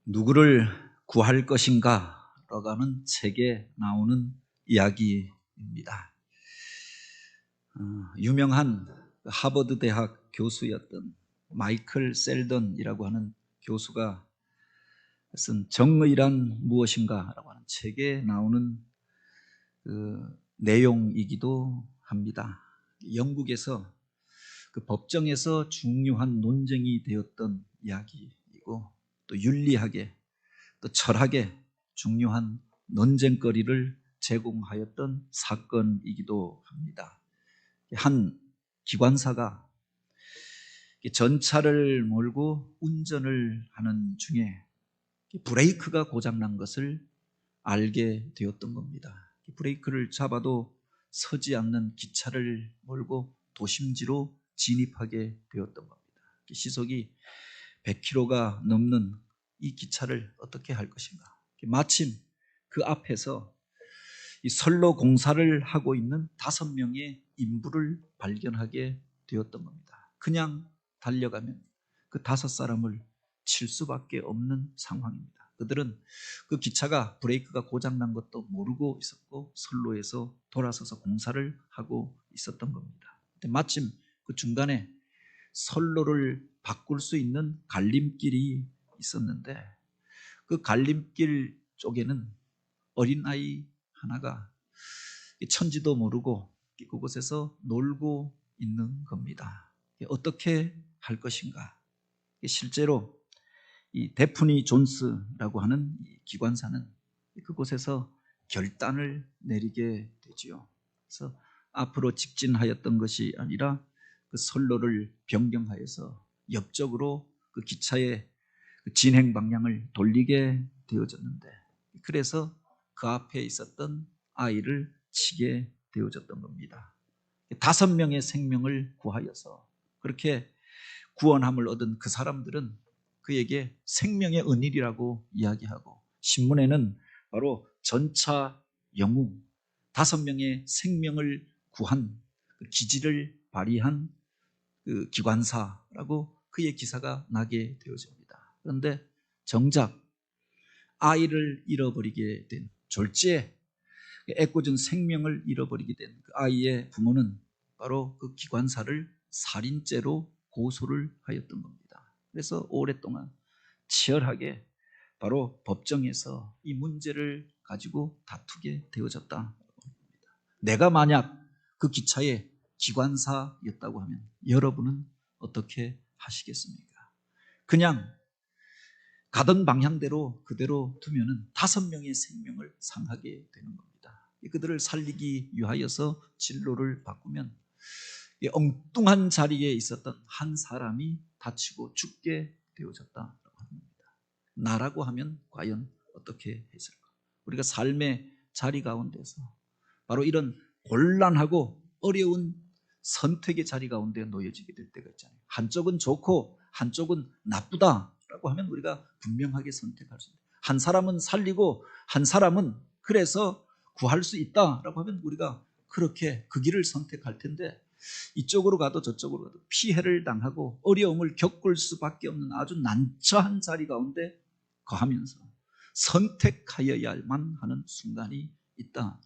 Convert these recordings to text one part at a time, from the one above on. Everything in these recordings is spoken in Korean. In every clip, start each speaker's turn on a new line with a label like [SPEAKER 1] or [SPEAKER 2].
[SPEAKER 1] 누구를 구할 것인가? 라고 하는 책에 나오는 이야기입니다. 유명한 하버드 대학 교수였던 마이클 셀던이라고 하는 교수가 쓴 정의란 무엇인가? 라고 하는 책에 나오는 그 내용이기도 합니다. 영국에서 그 법정에서 중요한 논쟁이 되었던 이야기이고, 또 윤리학에 또 철학에 중요한 논쟁거리를 제공하였던 사건이기도 합니다. 한 기관사가 전차를 몰고 운전을 하는 중에 브레이크가 고장난 것을 알게 되었던 겁니다. 브레이크를 잡아도 서지 않는 기차를 몰고 도심지로 진입하게 되었던 겁니다. 시속이 100km가 넘는 이 기차를 어떻게 할 것인가? 마침 그 앞에서 이 선로 공사를 하고 있는 5명의 인부를 발견하게 되었던 겁니다. 그냥 달려가면 그 5사람을 칠 수밖에 없는 상황입니다. 그들은 그 기차가 브레이크가 고장난 것도 모르고 있었고 선로에서 돌아서서 공사를 하고 있었던 겁니다. 근데 마침 그 중간에 선로를 바꿀 수 있는 갈림길이 있었는데, 그 갈림길 쪽에는 어린아이 하나가 천지도 모르고 그곳에서 놀고 있는 겁니다. 어떻게 할 것인가? 실제로 이 데프니 존스라고 하는 이 기관사는 그곳에서 결단을 내리게 되지요. 그래서 앞으로 직진하였던 것이 아니라 그 선로를 변경하여서 옆쪽으로 그 기차의 진행 방향을 돌리게 되어졌는데, 그래서 그 앞에 있었던 아이를 치게 되어졌던 겁니다. 5명의 생명을 구하여서 그렇게 구원함을 얻은 그 사람들은 그에게 생명의 은일이라고 이야기하고, 신문에는 바로 전차 영웅, 5명의 생명을 구한 그 기지를 발휘한 그 기관사라고 그의 기사가 나게 되어집니다. 그런데 정작 아이를 잃어버리게 된 졸지에 애꿎은 생명을 잃어버리게 된 그 아이의 부모는 바로 그 기관사를 살인죄로 고소를 하였던 겁니다. 그래서 오랫동안 치열하게 바로 법정에서 이 문제를 가지고 다투게 되어졌다. 내가 만약 그 기차의 기관사였다고 하면 여러분은 어떻게 하시겠습니까? 그냥 가던 방향대로 그대로 두면은 5명의 생명을 상하게 되는 겁니다. 그들을 살리기 위하여서 진로를 바꾸면 엉뚱한 자리에 있었던 한 사람이 다치고 죽게 되어졌다고 합니다. 나라고 하면 과연 어떻게 했을까? 우리가 삶의 자리 가운데서 바로 이런 곤란하고 어려운 선택의 자리 가운데 놓여지게 될 때가 있잖아요. 한쪽은 좋고 한쪽은 나쁘다라고 하면 우리가 분명하게 선택할 수 있다. 한 사람은 살리고 한 사람은 그래서 구할 수 있다라고 하면 우리가 그렇게 그 길을 선택할 텐데, 이쪽으로 가도 저쪽으로 가도 피해를 당하고 어려움을 겪을 수밖에 없는 아주 난처한 자리 가운데 거하면서 선택하여야만 하는 순간이 있다.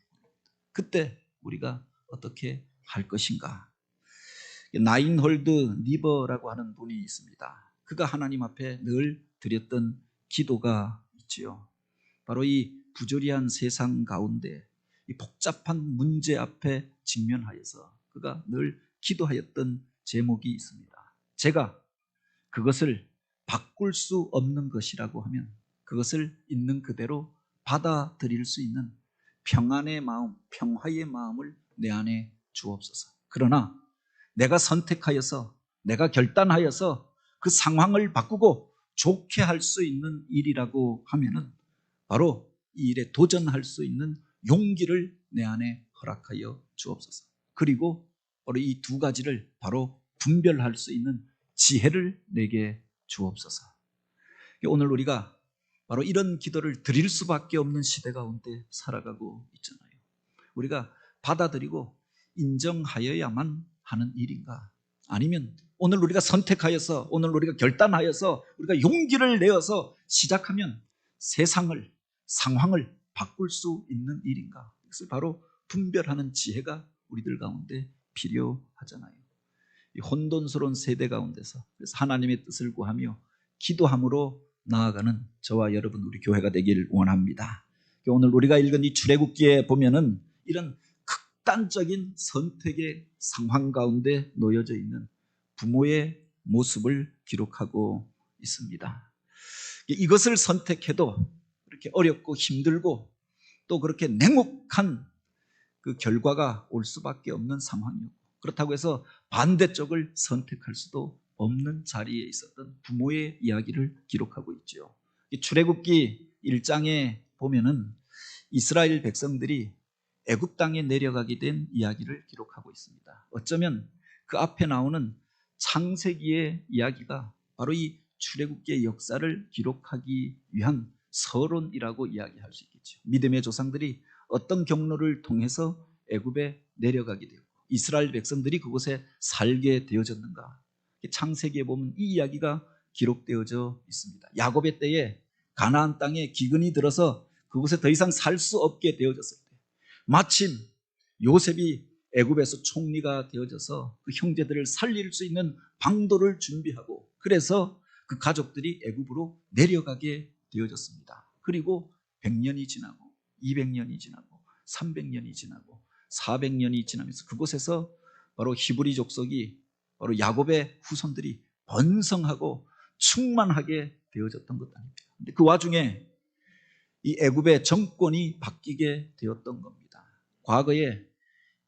[SPEAKER 1] 그때 우리가 어떻게 할 것인가? 나인홀드 니버라고 하는 분이 있습니다. 그가 하나님 앞에 늘 드렸던 기도가 있지요. 바로 이 부조리한 세상 가운데 이 복잡한 문제 앞에 직면하여서 그가 늘 기도하였던 제목이 있습니다. 제가 그것을 바꿀 수 없는 것이라고 하면 그것을 있는 그대로 받아들일 수 있는 평안의 마음, 평화의 마음을 내 안에 주옵소서. 그러나 내가 선택하여서, 내가 결단하여서 그 상황을 바꾸고 좋게 할 수 있는 일이라고 하면은 바로 이 일에 도전할 수 있는 용기를 내 안에 허락하여 주옵소서. 그리고 바로 이 2가지를 바로 분별할 수 있는 지혜를 내게 주옵소서. 오늘 우리가 바로 이런 기도를 드릴 수밖에 없는 시대 가운데 살아가고 있잖아요. 우리가 받아들이고 인정하여야만 하는 일인가? 아니면 오늘 우리가 선택하여서, 오늘 우리가 결단하여서, 우리가 용기를 내어서 시작하면 세상을, 상황을 바꿀 수 있는 일인가? 이것을 바로 분별하는 지혜가 우리들 가운데 필요하잖아요. 이 혼돈스러운 세대 가운데서 그래서 하나님의 뜻을 구하며 기도함으로 나아가는 저와 여러분 우리 교회가 되길 원합니다. 오늘 우리가 읽은 이 출애굽기에 보면은 이런 극단적인 선택의 상황 가운데 놓여져 있는 부모의 모습을 기록하고 있습니다. 이것을 선택해도 그렇게 어렵고 힘들고 또 그렇게 냉혹한 그 결과가 올 수밖에 없는 상황이었고, 그렇다고 해서 반대쪽을 선택할 수도 없는 자리에 있었던 부모의 이야기를 기록하고 있죠. 출애굽기 1장에 보면은 이스라엘 백성들이 애굽 땅에 내려가게 된 이야기를 기록하고 있습니다. 어쩌면 그 앞에 나오는 창세기의 이야기가 바로 이 출애굽기의 역사를 기록하기 위한 서론이라고 이야기할 수 있겠죠. 믿음의 조상들이 어떤 경로를 통해서 애굽에 내려가게 되고 이스라엘 백성들이 그곳에 살게 되어졌는가. 창세기에 보면 이 이야기가 기록되어져 있습니다. 야곱의 때에 가나안 땅에 기근이 들어서 그곳에 더 이상 살 수 없게 되어졌을 때 마침 요셉이 애굽에서 총리가 되어져서 그 형제들을 살릴 수 있는 방도를 준비하고 그래서 그 가족들이 애굽으로 내려가게 되어졌습니다. 그리고 100년이 지나고 200년이 지나고 300년이 지나고 400년이 지나면서 그곳에서 바로 히브리 족속이 바로 야곱의 후손들이 번성하고 충만하게 되어졌던 것 아닙니까? 근데 그 와중에 이 애굽의 정권이 바뀌게 되었던 겁니다. 과거에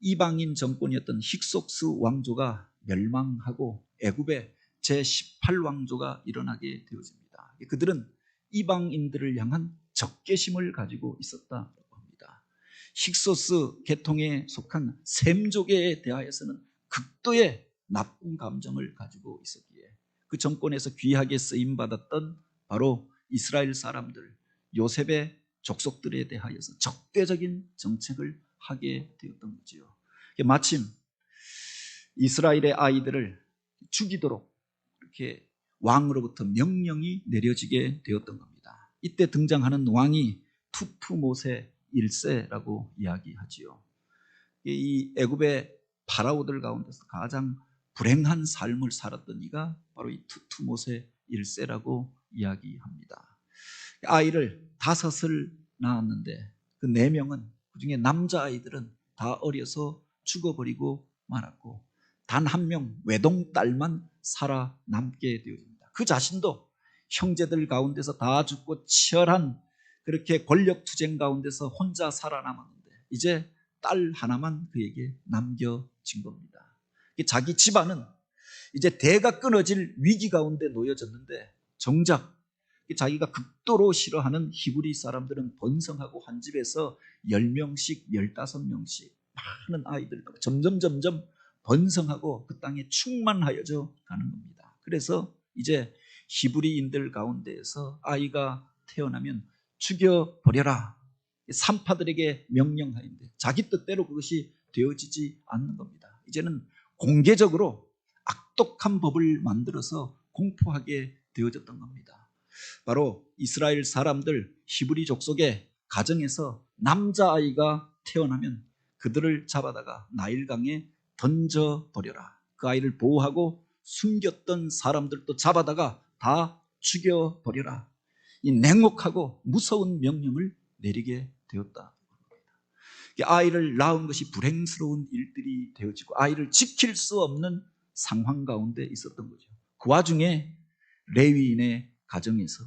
[SPEAKER 1] 이방인 정권이었던 힉속스 왕조가 멸망하고 애굽의 제18왕조가 일어나게 되어집니다. 그들은 이방인들을 향한 적개심을 가지고 있었다고 합니다. 힉소스 계통에 속한 셈족에 대하여서는 극도의 나쁜 감정을 가지고 있었기에 그 정권에서 귀하게 쓰임받았던 바로 이스라엘 사람들, 요셉의 족속들에 대하여서 적대적인 정책을 하게 되었던 거지요. 마침 이스라엘의 아이들을 죽이도록 이렇게 왕으로부터 명령이 내려지게 되었던 겁니다. 이때 등장하는 왕이 투투모세 1세라고 이야기하지요. 이 애굽의 파라오들 가운데서 가장 불행한 삶을 살았던 이가 바로 이 투투모세 1세라고 이야기합니다. 아이를 5을 낳았는데 그 4명은 그중에 남자아이들은 다 어려서 죽어버리고 말았고 단 한 명 외동딸만 살아남게 되어집니다. 그 자신도 형제들 가운데서 다 죽고 치열한 그렇게 권력투쟁 가운데서 혼자 살아남았는데 이제 딸 하나만 그에게 남겨진 겁니다. 자기 집안은 이제 대가 끊어질 위기 가운데 놓여졌는데 정작 자기가 극도로 싫어하는 히브리 사람들은 번성하고 한 집에서 10명씩 15명씩 많은 아이들 점점 번성하고 그 땅에 충만하여져 가는 겁니다. 그래서 이제 히브리인들 가운데에서 아이가 태어나면 죽여버려라. 산파들에게 명령하는데 자기 뜻대로 그것이 되어지지 않는 겁니다. 이제는 공개적으로 악독한 법을 만들어서 공포하게 되어졌던 겁니다. 바로 이스라엘 사람들 히브리 족속의 가정에서 남자아이가 태어나면 그들을 잡아다가 나일강에 던져버려라. 그 아이를 보호하고 숨겼던 사람들도 잡아다가 다 죽여버려라. 이 냉혹하고 무서운 명령을 내리게 되었다. 아이를 낳은 것이 불행스러운 일들이 되어지고 아이를 지킬 수 없는 상황 가운데 있었던 거죠. 그 와중에 레위인의 가정에서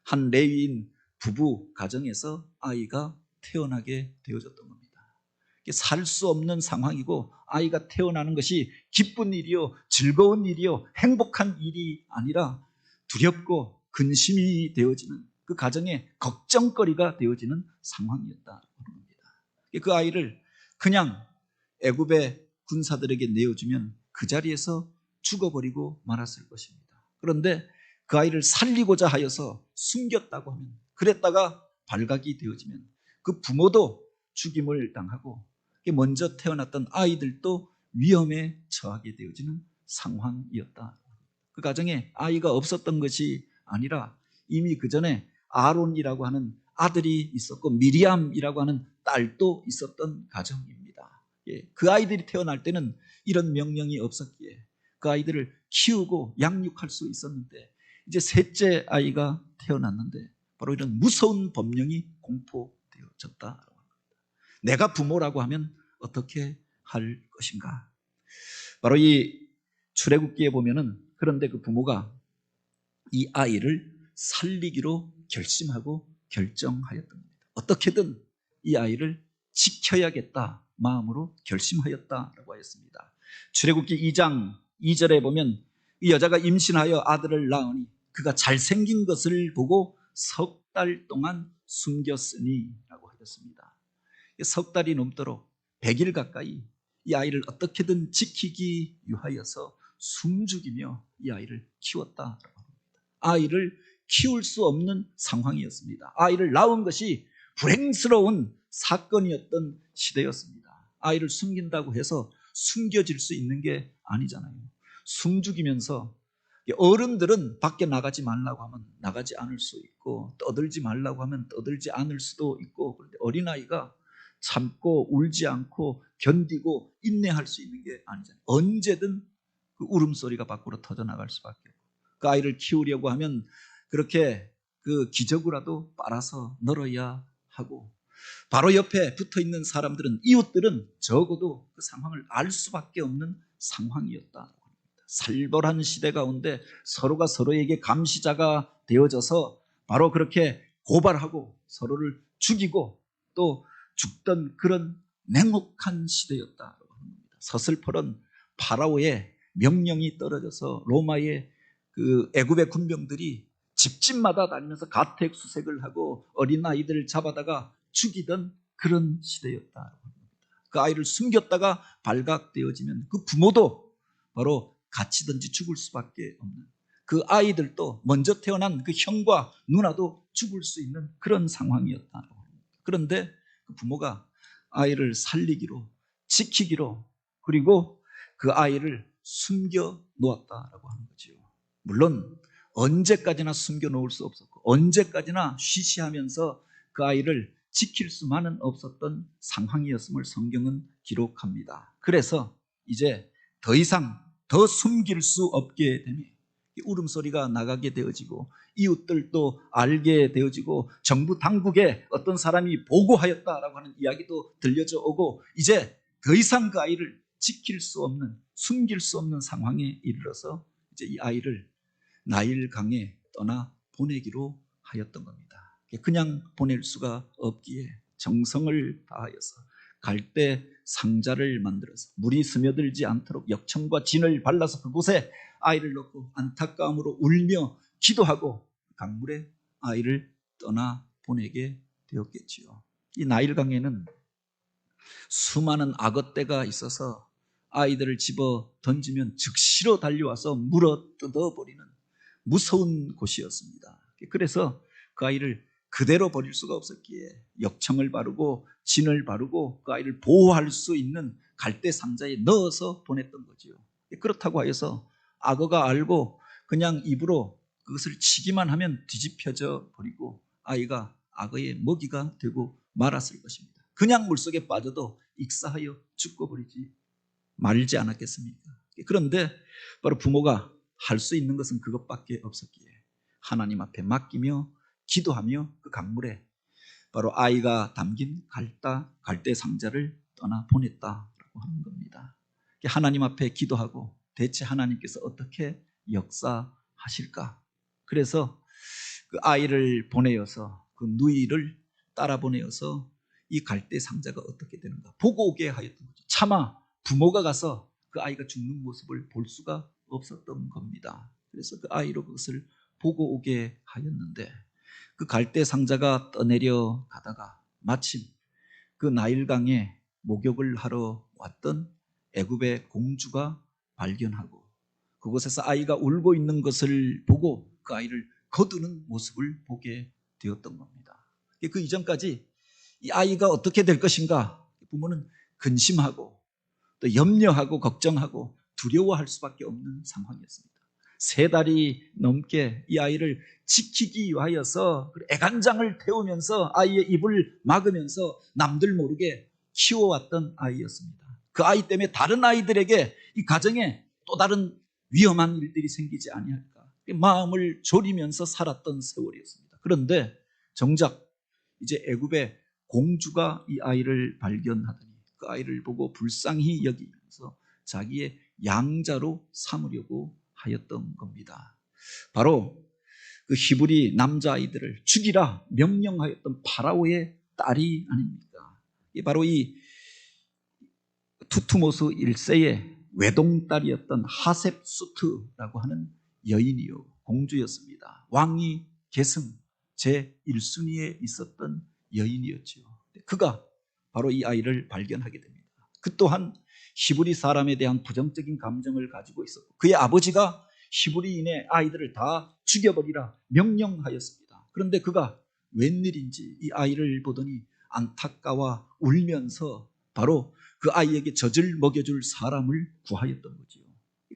[SPEAKER 1] 한 레위인 부부 가정에서 아이가 태어나게 되어졌던 겁니다. 살 수 없는 상황이고 아이가 태어나는 것이 기쁜 일이요 즐거운 일이요 행복한 일이 아니라 두렵고 근심이 되어지는 그 가정에 걱정거리가 되어지는 상황이었다는 겁니다. 그 아이를 그냥 애굽의 군사들에게 내어주면 그 자리에서 죽어버리고 말았을 것입니다. 그런데 그 아이를 살리고자 하여서 숨겼다고 하면 그랬다가 발각이 되어지면 그 부모도 죽임을 당하고 먼저 태어났던 아이들도 위험에 처하게 되어지는 상황이었다. 그 가정에 아이가 없었던 것이 아니라 이미 그 전에 아론이라고 하는 아들이 있었고 미리암이라고 하는 딸도 있었던 가정입니다. 예, 그 아이들이 태어날 때는 이런 명령이 없었기에 그 아이들을 키우고 양육할 수 있었는데 이제 셋째 아이가 태어났는데 바로 이런 무서운 법령이 공포되어졌다. 내가 부모라고 하면 어떻게 할 것인가? 바로 이 출애굽기에 보면은 그런데 그 부모가 이 아이를 살리기로 결심하고 결정하였던 겁니다. 어떻게든 이 아이를 지켜야겠다 마음으로 결심하였다라고 하였습니다. 출애굽기 2장 2절에 보면 이 여자가 임신하여 아들을 낳으니 그가 잘생긴 것을 보고 석 달 동안 숨겼으니 라고 하였습니다. 석 달이 넘도록 100일 가까이 이 아이를 어떻게든 지키기 위하여서 숨죽이며 이 아이를 키웠다라고 합니다. 아이를 키울 수 없는 상황이었습니다. 아이를 낳은 것이 불행스러운 사건이었던 시대였습니다. 아이를 숨긴다고 해서 숨겨질 수 있는 게 아니잖아요. 숨죽이면서 어른들은 밖에 나가지 말라고 하면 나가지 않을 수 있고 떠들지 말라고 하면 떠들지 않을 수도 있고 그런데 어린아이가 참고 울지 않고 견디고 인내할 수 있는 게 아니잖아요. 언제든 그 울음소리가 밖으로 터져나갈 수밖에 없고 그 아이를 키우려고 하면 그렇게 그 기저귀라도 빨아서 널어야 하고 바로 옆에 붙어있는 사람들은 이웃들은 적어도 그 상황을 알 수밖에 없는 상황이었다. 살벌한 시대 가운데 서로가 서로에게 감시자가 되어져서 바로 그렇게 고발하고 서로를 죽이고 또 죽던 그런 냉혹한 시대였다고 합니다. 서슬퍼런 파라오의 명령이 떨어져서 로마의 그 애굽의 군병들이 집집마다 다니면서 가택수색을 하고 어린아이들을 잡아다가 죽이던 그런 시대였다고 합니다. 그 아이를 숨겼다가 발각되어지면 그 부모도 바로 갇히든지 죽을 수밖에 없는 그 아이들도 먼저 태어난 그 형과 누나도 죽을 수 있는 그런 상황이었다고 합니다. 그런데 그 부모가 아이를 살리기로 지키기로 그리고 그 아이를 숨겨 놓았다라고 하는 거죠. 물론 언제까지나 숨겨 놓을 수 없었고 언제까지나 쉬쉬하면서 그 아이를 지킬 수만은 없었던 상황이었음을 성경은 기록합니다. 그래서 이제 더 이상 더 숨길 수 없게 되며 울음소리가 나가게 되어지고 이웃들도 알게 되어지고 정부 당국에 어떤 사람이 보고하였다라고 하는 이야기도 들려져 오고 이제 더 이상 그 아이를 지킬 수 없는 숨길 수 없는 상황에 이르러서 이제 이 아이를 나일강에 떠나 보내기로 하였던 겁니다. 그냥 보낼 수가 없기에 정성을 다하여서 갈대 상자를 만들어서 물이 스며들지 않도록 역청과 진을 발라서 그곳에 아이를 넣고 안타까움으로 울며 기도하고 강물에 아이를 떠나 보내게 되었겠지요. 이 나일강에는 수많은 악어떼가 있어서 아이들을 집어 던지면 즉시로 달려와서 물어 뜯어버리는 무서운 곳이었습니다. 그래서 그 아이를 그대로 버릴 수가 없었기에 역청을 바르고 진을 바르고 그 아이를 보호할 수 있는 갈대 상자에 넣어서 보냈던 거지요. 그렇다고 하여서 악어가 알고 그냥 입으로 그것을 치기만 하면 뒤집혀져 버리고 아이가 악어의 먹이가 되고 말았을 것입니다. 그냥 물속에 빠져도 익사하여 죽어버리지 말지 않았겠습니까? 그런데 바로 부모가 할 수 있는 것은 그것밖에 없었기에 하나님 앞에 맡기며 기도하며 그 강물에 바로 아이가 담긴 갈대 상자를 떠나 보냈다라고 하는 겁니다. 하나님 앞에 기도하고 대체 하나님께서 어떻게 역사하실까? 그래서 그 아이를 보내어서 그 누이를 따라 보내어서 이 갈대 상자가 어떻게 되는가 보고 오게 하였던 거죠. 차마 부모가 가서 그 아이가 죽는 모습을 볼 수가 없었던 겁니다. 그래서 그 아이로 그것을 보고 오게 하였는데 그 갈대 상자가 떠내려 가다가 마침 그 나일강에 목욕을 하러 왔던 애굽의 공주가 발견하고 그곳에서 아이가 울고 있는 것을 보고 그 아이를 거두는 모습을 보게 되었던 겁니다. 그 이전까지 이 아이가 어떻게 될 것인가 부모는 근심하고 또 염려하고 걱정하고 두려워할 수밖에 없는 상황이었습니다. 3달이 넘게 이 아이를 지키기 위하여서 애간장을 태우면서 아이의 입을 막으면서 남들 모르게 키워왔던 아이였습니다. 그 아이 때문에 다른 아이들에게 이 가정에 또 다른 위험한 일들이 생기지 아니할까 마음을 졸이면서 살았던 세월이었습니다. 그런데 정작 이제 애굽의 공주가 이 아이를 발견하더니 그 아이를 보고 불쌍히 여기면서 자기의 양자로 삼으려고 하였던 겁니다. 바로 그 히브리 남자아이들을 죽이라 명령하였던 파라오의 딸이 아닙니까? 바로 이 투투모스 1세의 외동딸이었던 하셉수트라고 하는 여인이요 공주였습니다. 왕위 계승 제1순위에 있었던 여인이었죠. 그가 바로 이 아이를 발견하게 됩니다. 그 또한 히브리 사람에 대한 부정적인 감정을 가지고 있었고 그의 아버지가 히브리인의 아이들을 다 죽여버리라 명령하였습니다. 그런데 그가 웬일인지 이 아이를 보더니 안타까워 울면서 바로 그 아이에게 젖을 먹여줄 사람을 구하였던 거지요.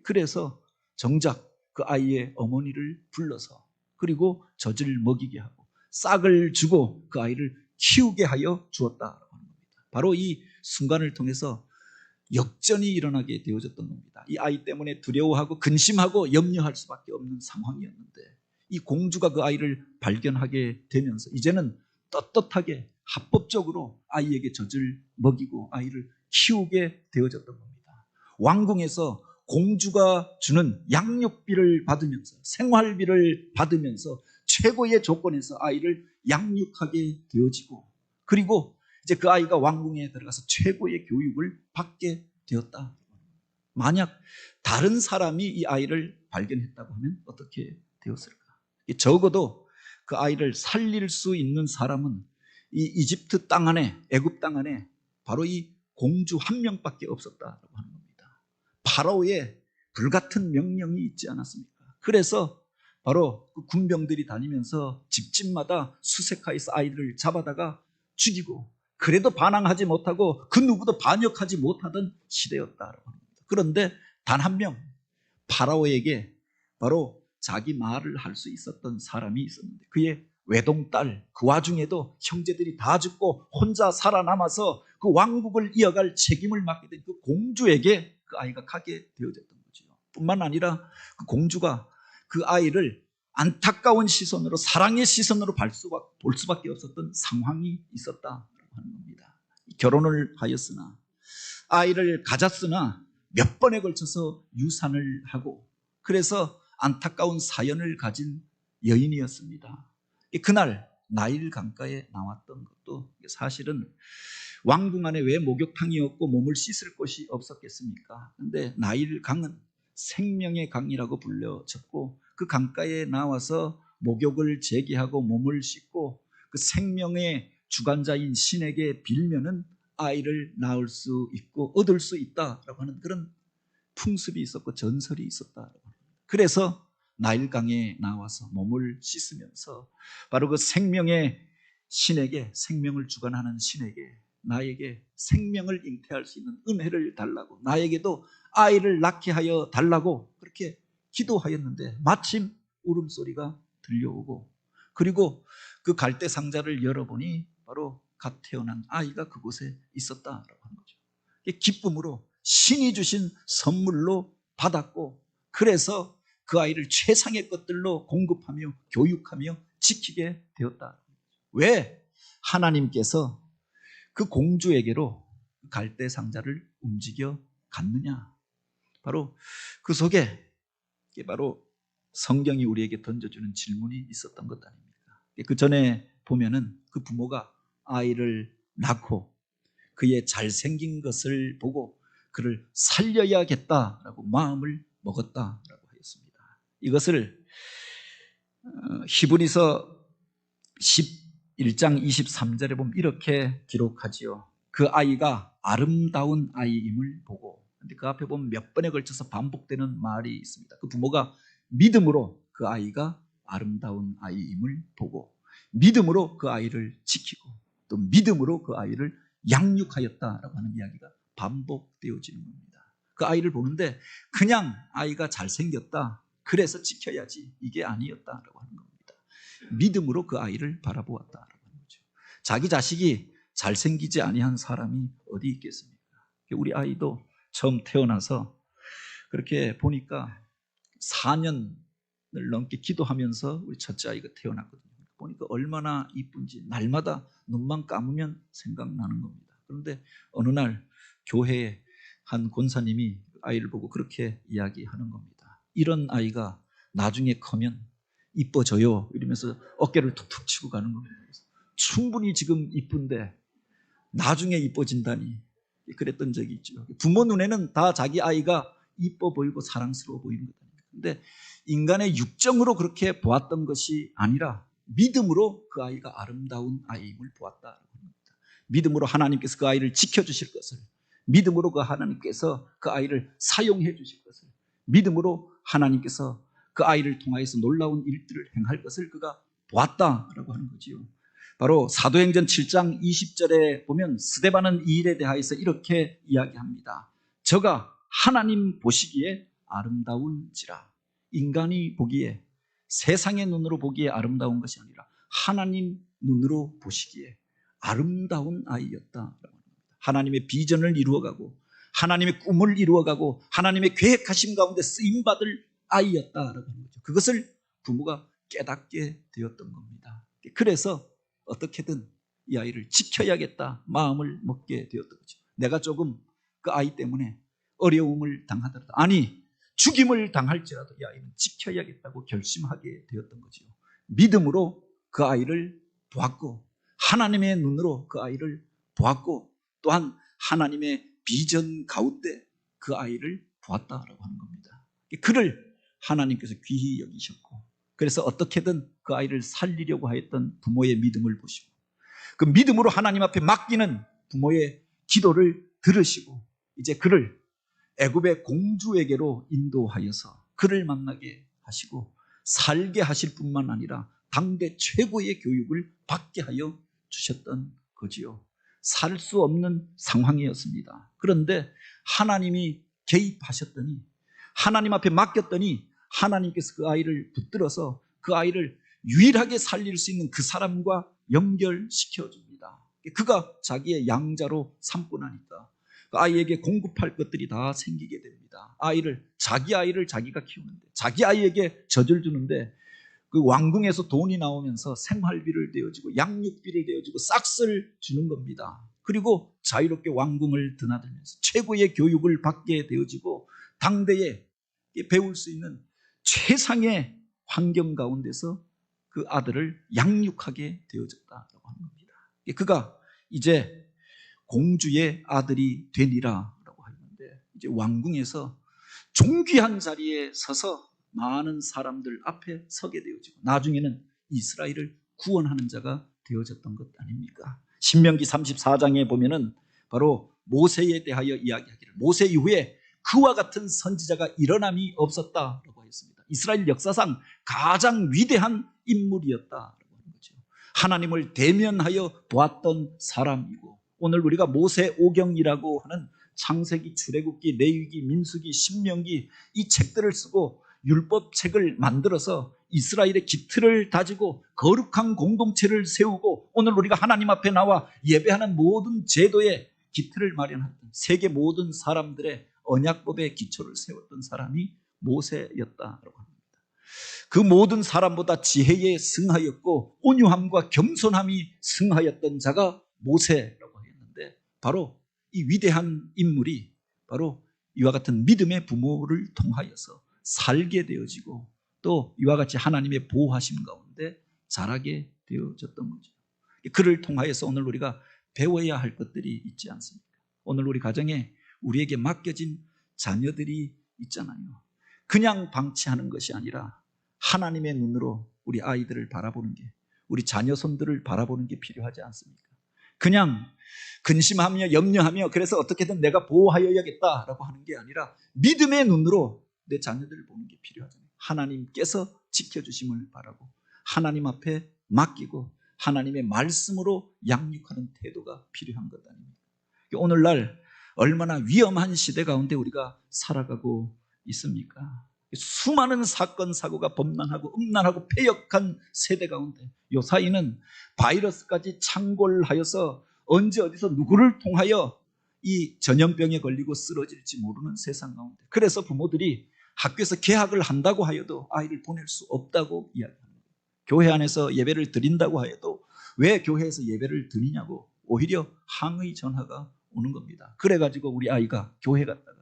[SPEAKER 1] 그래서 정작 그 아이의 어머니를 불러서 그리고 젖을 먹이게 하고 싹을 주고 그 아이를 키우게 하여 주었다라고 하는 겁니다. 바로 이 순간을 통해서 역전이 일어나게 되어졌던 겁니다. 이 아이 때문에 두려워하고 근심하고 염려할 수밖에 없는 상황이었는데 이 공주가 그 아이를 발견하게 되면서 이제는 떳떳하게 합법적으로 아이에게 젖을 먹이고 아이를 키우게 되어졌던 겁니다. 왕궁에서 공주가 주는 양육비를 받으면서 생활비를 받으면서 최고의 조건에서 아이를 양육하게 되어지고 그리고 이제 그 아이가 왕궁에 들어가서 최고의 교육을 받게 되었다. 만약 다른 사람이 이 아이를 발견했다고 하면 어떻게 되었을까? 적어도 그 아이를 살릴 수 있는 사람은 이 이집트 땅 안에 애굽 땅 안에 바로 이 공주 한 명밖에 없었다라고 하는 겁니다. 파라오의 불같은 명령이 있지 않았습니까? 그래서 바로 그 군병들이 다니면서 집집마다 수색하여서 아이들을 잡아다가 죽이고 그래도 반항하지 못하고 그 누구도 반역하지 못하던 시대였다라고 합니다. 그런데 단 한 명 파라오에게 바로 자기 말을 할 수 있었던 사람이 있었는데 그의 외동딸 그 와중에도 형제들이 다 죽고 혼자 살아남아서 그 왕국을 이어갈 책임을 맡게 된 그 공주에게 그 아이가 가게 되어졌던 거죠. 뿐만 아니라 그 공주가 그 아이를 안타까운 시선으로 사랑의 시선으로 볼 수밖에 없었던 상황이 있었다. 하는 겁니다. 결혼을 하였으나 아이를 가졌으나 몇 번에 걸쳐서 유산을 하고 그래서 안타까운 사연을 가진 여인이었습니다. 그날 나일 강가에 나왔던 것도 사실은 왕궁 안에 왜 목욕탕이 없고 몸을 씻을 곳이 없었겠습니까? 그런데 나일 강은 생명의 강이라고 불려졌고 그 강가에 나와서 목욕을 재개하고 몸을 씻고 그 생명의 주관자인 신에게 빌면은 아이를 낳을 수 있고 얻을 수 있다라고 하는 그런 풍습이 있었고 전설이 있었다라고 합니다. 그래서 나일강에 나와서 몸을 씻으면서 바로 그 생명의 신에게 생명을 주관하는 신에게 나에게 생명을 잉태할 수 있는 은혜를 달라고 나에게도 아이를 낳게 하여 달라고 그렇게 기도하였는데 마침 울음소리가 들려오고 그리고 그 갈대 상자를 열어보니 바로 갓 태어난 아이가 그곳에 있었다라고 하는 거죠. 기쁨으로 신이 주신 선물로 받았고 그래서 그 아이를 최상의 것들로 공급하며 교육하며 지키게 되었다. 왜 하나님께서 그 공주에게로 갈대 상자를 움직여 갔느냐? 바로 그 속에 바로 성경이 우리에게 던져주는 질문이 있었던 것 아닙니까? 그 전에 보면은 그 부모가 아이를 낳고 그의 잘생긴 것을 보고 그를 살려야겠다라고 마음을 먹었다라고 하였습니다. 이것을 히브리서 11장 23절에 보면 이렇게 기록하지요. 그 아이가 아름다운 아이임을 보고 근데 그 앞에 보면 몇 번에 걸쳐서 반복되는 말이 있습니다. 그 부모가 믿음으로 그 아이가 아름다운 아이임을 보고 믿음으로 그 아이를 지키고 또 믿음으로 그 아이를 양육하였다라고 하는 이야기가 반복되어지는 겁니다. 그 아이를 보는데 그냥 아이가 잘생겼다, 그래서 지켜야지, 이게 아니었다라고 하는 겁니다. 믿음으로 그 아이를 바라보았다라고 하는 거죠. 자기 자식이 잘생기지 아니한 사람이 어디 있겠습니까? 우리 아이도 처음 태어나서 그렇게 보니까 4년을 넘게 기도하면서 우리 첫째 아이가 태어났거든요. 보니까 얼마나 이쁜지 날마다 눈만 감으면 생각나는 겁니다. 그런데 어느 날 교회에 한 권사님이 아이를 보고 그렇게 이야기하는 겁니다. 이런 아이가 나중에 커면 이뻐져요, 이러면서 어깨를 툭툭 치고 가는 겁니다. 충분히 지금 이쁜데 나중에 이뻐진다니, 그랬던 적이 있죠. 부모 눈에는 다 자기 아이가 이뻐 보이고 사랑스러워 보이는 거다. 그런데 인간의 육정으로 그렇게 보았던 것이 아니라 믿음으로 그 아이가 아름다운 아이임을 보았다. 믿음으로 하나님께서 그 아이를 지켜주실 것을, 믿음으로 그 하나님께서 그 아이를 사용해 주실 것을, 믿음으로 하나님께서 그 아이를 통하여서 놀라운 일들을 행할 것을 그가 보았다라고 하는 거지요. 바로 사도행전 7장 20절에 보면 스데반은 이 일에 대하여서 이렇게 이야기합니다. 저가 하나님 보시기에 아름다운지라. 인간이 보기에, 세상의 눈으로 보기에 아름다운 것이 아니라 하나님 눈으로 보시기에 아름다운 아이였다라고 합니다. 하나님의 비전을 이루어가고 하나님의 꿈을 이루어가고 하나님의 계획하심 가운데 쓰임받을 아이였다라고 하는 거죠. 그것을 부모가 깨닫게 되었던 겁니다. 그래서 어떻게든 이 아이를 지켜야겠다 마음을 먹게 되었던 거죠. 내가 조금 그 아이 때문에 어려움을 당하더라도, 아니 죽임을 당할지라도 이 아이는 지켜야겠다고 결심하게 되었던 거죠. 믿음으로 그 아이를 보았고 하나님의 눈으로 그 아이를 보았고 또한 하나님의 비전 가운데 그 아이를 보았다라고 하는 겁니다. 그를 하나님께서 귀히 여기셨고, 그래서 어떻게든 그 아이를 살리려고 하였던 부모의 믿음을 보시고, 그 믿음으로 하나님 앞에 맡기는 부모의 기도를 들으시고, 이제 그를 애굽의 공주에게로 인도하여서 그를 만나게 하시고 살게 하실 뿐만 아니라 당대 최고의 교육을 받게 하여 주셨던 거지요. 살 수 없는 상황이었습니다. 그런데 하나님이 개입하셨더니, 하나님 앞에 맡겼더니 하나님께서 그 아이를 붙들어서 그 아이를 유일하게 살릴 수 있는 그 사람과 연결시켜 줍니다. 그가 자기의 양자로 삼고 나니까 그 아이에게 공급할 것들이 다 생기게 됩니다. 자기 아이를 자기가 키우는데, 자기 아이에게 젖을 주는데 그 왕궁에서 돈이 나오면서 생활비를 대어주고 양육비를 대어주고 싹쓸 주는 겁니다. 그리고 자유롭게 왕궁을 드나들면서 최고의 교육을 받게 되어지고 당대에 배울 수 있는 최상의 환경 가운데서 그 아들을 양육하게 되어졌다고 하는 겁니다. 그가 이제 공주의 아들이 되니라라고 하는데, 이제 왕궁에서 존귀한 자리에 서서 많은 사람들 앞에 서게 되어지고 나중에는 이스라엘을 구원하는 자가 되어졌던 것 아닙니까? 신명기 34장에 보면은 바로 모세에 대하여 이야기하기를, 모세 이후에 그와 같은 선지자가 일어남이 없었다라고 했습니다. 이스라엘 역사상 가장 위대한 인물이었다라고 하는 거죠. 하나님을 대면하여 보았던 사람이고, 오늘 우리가 모세오경이라고 하는 창세기, 출애굽기, 레위기, 민수기, 신명기 이 책들을 쓰고 율법책을 만들어서 이스라엘의 기틀을 다지고 거룩한 공동체를 세우고 오늘 우리가 하나님 앞에 나와 예배하는 모든 제도의 기틀을 마련했던, 세계 모든 사람들의 언약법의 기초를 세웠던 사람이 모세였다라고 합니다. 그 모든 사람보다 지혜에 승하였고 온유함과 겸손함이 승하였던 자가 모세라고 했는데, 바로 이 위대한 인물이 바로 이와 같은 믿음의 부모를 통하여서 살게 되어지고 또 이와 같이 하나님의 보호하심 가운데 자라게 되어졌던 거죠. 그를 통하여서 오늘 우리가 배워야 할 것들이 있지 않습니까? 오늘 우리 가정에 우리에게 맡겨진 자녀들이 있잖아요. 그냥 방치하는 것이 아니라 하나님의 눈으로 우리 아이들을 바라보는 게, 우리 자녀손들을 바라보는 게 필요하지 않습니까? 그냥 근심하며 염려하며 그래서 어떻게든 내가 보호하여야겠다라고 하는 게 아니라 믿음의 눈으로 내 자녀들을 보는 게 필요하잖아요. 하나님께서 지켜주심을 바라고 하나님 앞에 맡기고 하나님의 말씀으로 양육하는 태도가 필요한 것 아닙니까? 오늘날 얼마나 위험한 시대 가운데 우리가 살아가고 있습니까? 수많은 사건 사고가 범람하고 음란하고 패역한 세대 가운데 요사이는 바이러스까지 창궐하여서 언제 어디서 누구를 통하여 이 전염병에 걸리고 쓰러질지 모르는 세상 가운데, 그래서 부모들이 학교에서 개학을 한다고 하여도 아이를 보낼 수 없다고 이야기합니다. 교회 안에서 예배를 드린다고 하여도 왜 교회에서 예배를 드리냐고 오히려 항의 전화가 오는 겁니다. 그래가지고 우리 아이가 교회 갔다가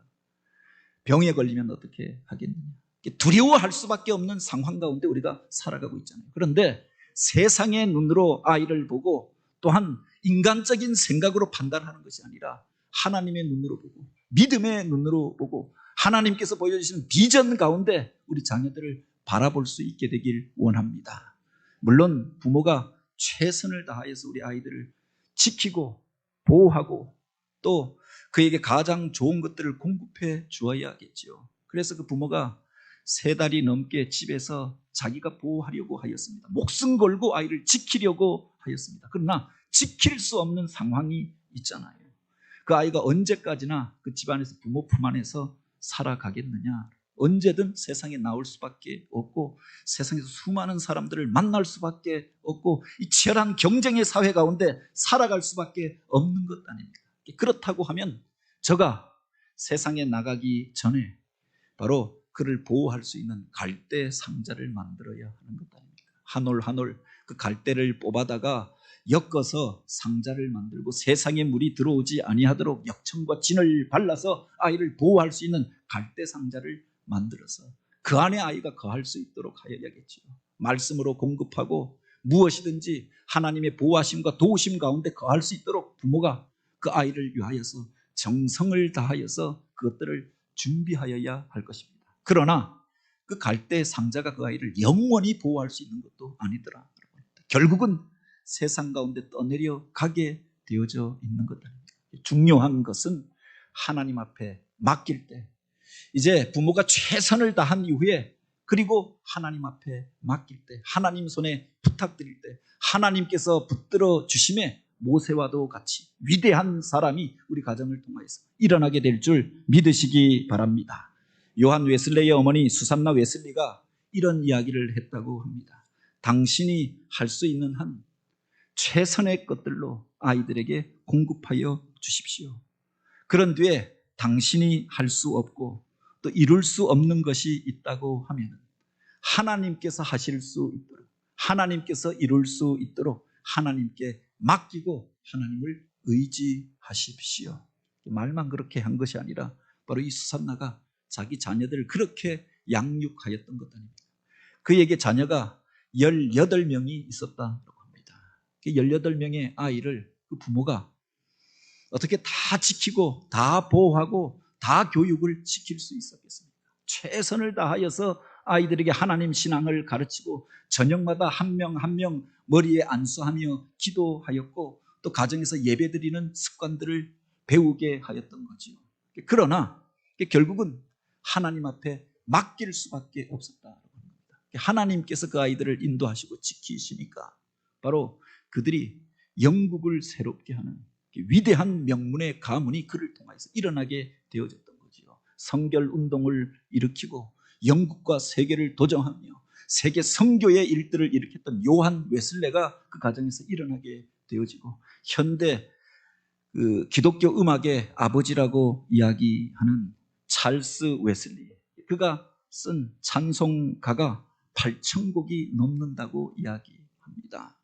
[SPEAKER 1] 병에 걸리면 어떻게 하겠느냐, 두려워할 수밖에 없는 상황 가운데 우리가 살아가고 있잖아요. 그런데 세상의 눈으로 아이를 보고 또한 인간적인 생각으로 판단하는 것이 아니라 하나님의 눈으로 보고 믿음의 눈으로 보고 하나님께서 보여주시는 비전 가운데 우리 자녀들을 바라볼 수 있게 되길 원합니다. 물론 부모가 최선을 다하여서 우리 아이들을 지키고 보호하고 또 그에게 가장 좋은 것들을 공급해 주어야겠죠. 그래서 그 부모가 3달이 넘게 집에서 자기가 보호하려고 하였습니다. 목숨 걸고 아이를 지키려고 하였습니다. 그러나 지킬 수 없는 상황이 있잖아요. 그 아이가 언제까지나 그 집안에서 부모 품 안에서 살아가겠느냐. 언제든 세상에 나올 수밖에 없고 세상에서 수많은 사람들을 만날 수밖에 없고 이 치열한 경쟁의 사회 가운데 살아갈 수밖에 없는 것 아닙니까? 그렇다고 하면 저가 세상에 나가기 전에 바로 그를 보호할 수 있는 갈대 상자를 만들어야 하는 것 아닙니까? 한 올 한 올 그 갈대를 뽑아다가 엮어서 상자를 만들고 세상에 물이 들어오지 아니하도록 역청과 진을 발라서 아이를 보호할 수 있는 갈대 상자를 만들어서 그 안에 아이가 거할 수 있도록 하여야겠죠. 말씀으로 공급하고 무엇이든지 하나님의 보호하심과 도우심 가운데 거할 수 있도록 부모가 그 아이를 위하여서 정성을 다하여서 그것들을 준비하여야 할 것입니다. 그러나 그 갈대 상자가 그 아이를 영원히 보호할 수 있는 것도 아니더라. 결국은 세상 가운데 떠내려 가게 되어져 있는 것 아닙니까? 중요한 것은 하나님 앞에 맡길 때 이제 부모가 최선을 다한 이후에 그리고 하나님 앞에 맡길 때 하나님 손에 부탁드릴 때 하나님께서 붙들어 주심에 모세와도 같이 위대한 사람이 우리 가정을 통하여서 일어나게 될 줄 믿으시기 바랍니다. 요한 웨슬레이의 어머니 수산나 웨슬리가 이런 이야기를 했다고 합니다. 당신이 할 수 있는 한 최선의 것들로 아이들에게 공급하여 주십시오. 그런 뒤에 당신이 할 수 없고 또 이룰 수 없는 것이 있다고 하면 하나님께서 하실 수 있도록 하나님께서 이룰 수 있도록 하나님께 맡기고 하나님을 의지하십시오. 말만 그렇게 한 것이 아니라 바로 이 수산나가 자기 자녀들을 그렇게 양육하였던 것 아닙니까? 그에게 자녀가 18명이 있었다고 합니다. 18명의 아이를 그 부모가 어떻게 다 지키고 다 보호하고 다 교육을 시킬 수 있었겠습니까? 최선을 다하여서 아이들에게 하나님 신앙을 가르치고 저녁마다 한 명 한 명 머리에 안수하며 기도하였고 또 가정에서 예배드리는 습관들을 배우게 하였던 거지요. 그러나 결국은 하나님 앞에 맡길 수밖에 없었다고 합니다. 하나님께서 그 아이들을 인도하시고 지키시니까 바로 그들이 영국을 새롭게 하는 위대한 명문의 가문이 그를 통해서 일어나게 되어졌던 거지요. 성결 운동을 일으키고 영국과 세계를 도정하며 세계 선교의 일들을 일으켰던 요한 웨슬레가 그 가정에서 일어나게 되어지고 현대 기독교 음악의 아버지라고 이야기하는 찰스 웨슬리, 그가 쓴 찬송가가 8,000곡이 넘는다고 이야기합니다.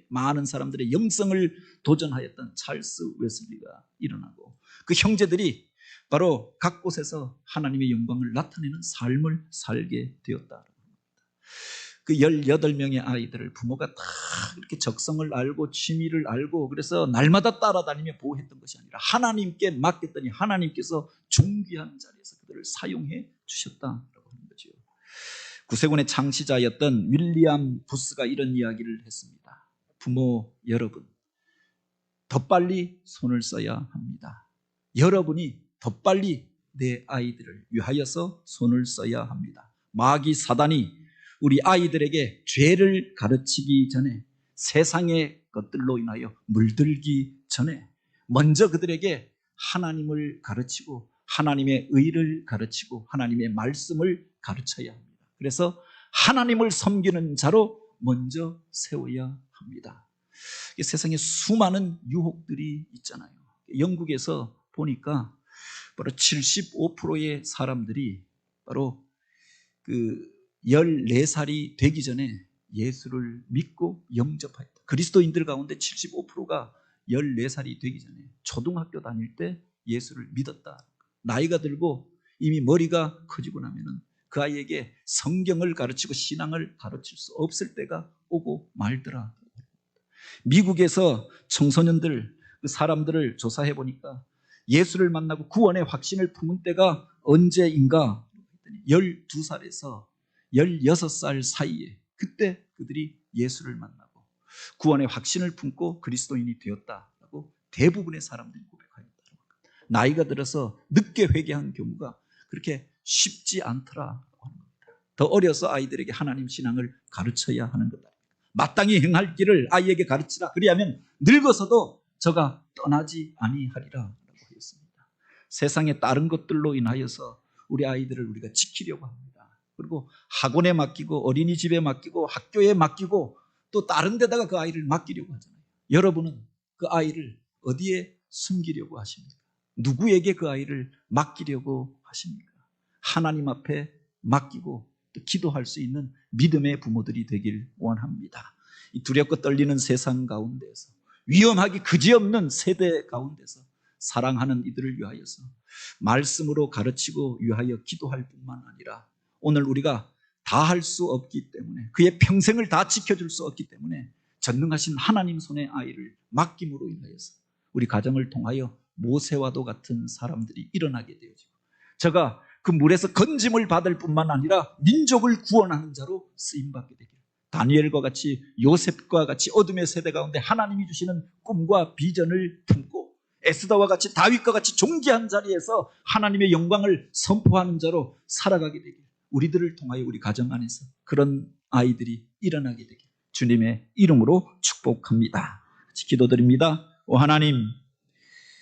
[SPEAKER 1] 많은 사람들의 영성을 도전하였던 찰스 웨슬리가 일어나고 그 형제들이 바로 각 곳에서 하나님의 영광을 나타내는 삶을 살게 되었다. 그 18명의 아이들을 부모가 다 이렇게 적성을 알고 취미를 알고 그래서 날마다 따라다니며 보호했던 것이 아니라 하나님께 맡겼더니 하나님께서 존귀한 자리에서 그들을 사용해 주셨다라고 하는 거죠. 구세군의 창시자였던 윌리엄 부스가 이런 이야기를 했습니다. 부모 여러분, 더 빨리 손을 써야 합니다. 여러분이 더 빨리 내 아이들을 위하여서 손을 써야 합니다. 마귀 사단이 우리 아이들에게 죄를 가르치기 전에 세상의 것들로 인하여 물들기 전에 먼저 그들에게 하나님을 가르치고 하나님의 의를 가르치고 하나님의 말씀을 가르쳐야 합니다. 그래서 하나님을 섬기는 자로 먼저 세워야 합니다. 세상에 수많은 유혹들이 있잖아요. 영국에서 보니까 바로 75%의 사람들이 바로 14살이 되기 전에 예수를 믿고 영접하였다. 그리스도인들 가운데 75%가 14살이 되기 전에 초등학교 다닐 때 예수를 믿었다. 나이가 들고 이미 머리가 커지고 나면은 그 아이에게 성경을 가르치고 신앙을 가르칠 수 없을 때가 오고 말더라. 미국에서 청소년들, 그 사람들을 조사해 보니까 예수를 만나고 구원의 확신을 품은 때가 언제인가? 12살에서 16살 사이에 그때 그들이 예수를 만나고 구원의 확신을 품고 그리스도인이 되었다라고 대부분의 사람들이 고백하였다. 나이가 들어서 늦게 회개한 경우가 그렇게 쉽지 않더라고 하는 겁니다. 더 어려서 아이들에게 하나님 신앙을 가르쳐야 하는 거다. 마땅히 행할 길을 아이에게 가르치라. 그리하면 늙어서도 저가 떠나지 아니하리라 라고 했습니다. 세상의 다른 것들로 인하여서 우리 아이들을 우리가 지키려고 합니다. 그리고 학원에 맡기고 어린이집에 맡기고 학교에 맡기고 또 다른 데다가 그 아이를 맡기려고 하잖아요. 여러분은 그 아이를 어디에 숨기려고 하십니까? 누구에게 그 아이를 맡기려고 하십니까? 하나님 앞에 맡기고 또 기도할 수 있는 믿음의 부모들이 되길 원합니다. 이 두렵고 떨리는 세상 가운데서 위험하기 그지없는 세대 가운데서 사랑하는 이들을 위하여서 말씀으로 가르치고 위하여 기도할 뿐만 아니라 오늘 우리가 다 할 수 없기 때문에 그의 평생을 다 지켜줄 수 없기 때문에 전능하신 하나님 손에 아이를 맡김으로 인하여서 우리 가정을 통하여 모세와도 같은 사람들이 일어나게 되어지고 저가 그 물에서 건짐을 받을 뿐만 아니라 민족을 구원하는 자로 쓰임받게 되길, 다니엘과 같이 요셉과 같이 어둠의 세대 가운데 하나님이 주시는 꿈과 비전을 품고 에스더와 같이 다윗과 같이 존귀한 자리에서 하나님의 영광을 선포하는 자로 살아가게 되길, 우리들을 통하여 우리 가정 안에서 그런 아이들이 일어나게 되길 주님의 이름으로 축복합니다. 같이 기도드립니다. 오 하나님,